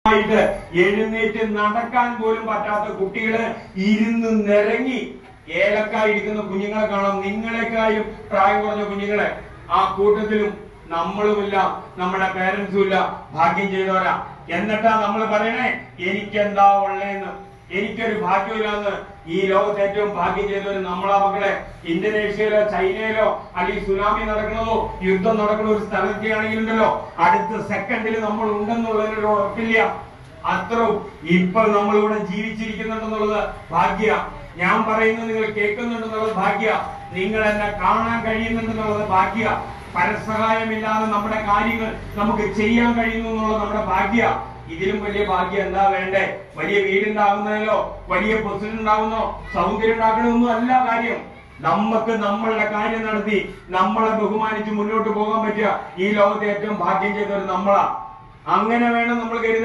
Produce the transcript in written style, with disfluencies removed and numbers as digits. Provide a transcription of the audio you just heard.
ആയിട്ട് എഴുന്നേറ്റ് നടക്കാൻ പോലും പറ്റാത്ത കുട്ടികള് ഇരുന്ന് നിരങ്ങി ഏലക്കായി ഇരിക്കുന്ന കുഞ്ഞുങ്ങളെ കാണാം. നിങ്ങളെക്കാളും പ്രായം കുറഞ്ഞ കുഞ്ഞുങ്ങളെ ആ കൂട്ടത്തിലും നമ്മളുമില്ല, നമ്മുടെ പേരൻസും ഇല്ല. ഭാഗ്യം ചെയ്തവരാ. എന്നിട്ടാ നമ്മൾ പറയണേ എനിക്കെന്താ ഉള്ളേന്ന്, എനിക്കൊരു ഭാഗ്യമില്ലാന്ന്. ഈ ലോകത്ത് ഏറ്റവും ഭാഗ്യം ചെയ്തവര് നമ്മളാ മക്കളെ. ഇന്തോനേഷ്യയിലോ ചൈനയിലോ അല്ലെങ്കിൽ സുനാമി നടക്കുന്നതോ യുദ്ധം നടക്കുന്ന ഒരു സ്ഥലത്തെയാണെങ്കിലുണ്ടല്ലോ അടുത്ത സെക്കൻഡിൽ നമ്മൾ ഉണ്ടെന്നുള്ളതിനൊരു ഉറപ്പില്ല. അത്രയും ഇപ്പൊ നമ്മളിവിടെ ജീവിച്ചിരിക്കുന്നുണ്ടെന്നുള്ളത് ഭാഗ്യ. ഞാൻ പറയുന്നത് നിങ്ങൾ കേൾക്കുന്നുണ്ടെന്നുള്ളത് ഭാഗ്യ. നിങ്ങൾ എന്നെ കാണാൻ കഴിയുന്നുണ്ടെന്നുള്ളത് ഭാഗ്യ. പരസഹായമില്ലാതെ നമ്മുടെ കാര്യങ്ങൾ നമുക്ക് ചെയ്യാൻ കഴിയുന്നു എന്നുള്ളത് നമ്മുടെ ഭാഗ്യ. ഇതിലും വലിയ ഭാഗ്യം എന്താ വേണ്ടേ? വലിയ വീടുണ്ടാകുന്നതിലോ വലിയ പൊസിഷൻ ഉണ്ടാകുന്നോ സൗന്ദര്യം ഉണ്ടാക്കണമെന്നും അല്ല കാര്യം. നമുക്ക് നമ്മളുടെ കാര്യം നടത്തി നമ്മളെ ബഹുമാനിച്ച് മുന്നോട്ട് പോകാൻ പറ്റുക ഈ ലോകത്തെ ഏറ്റവും ഭാഗ്യം ചെയ്തവർ നമ്മളാ. അങ്ങനെ വേണം നമ്മൾ കരുതാൻ.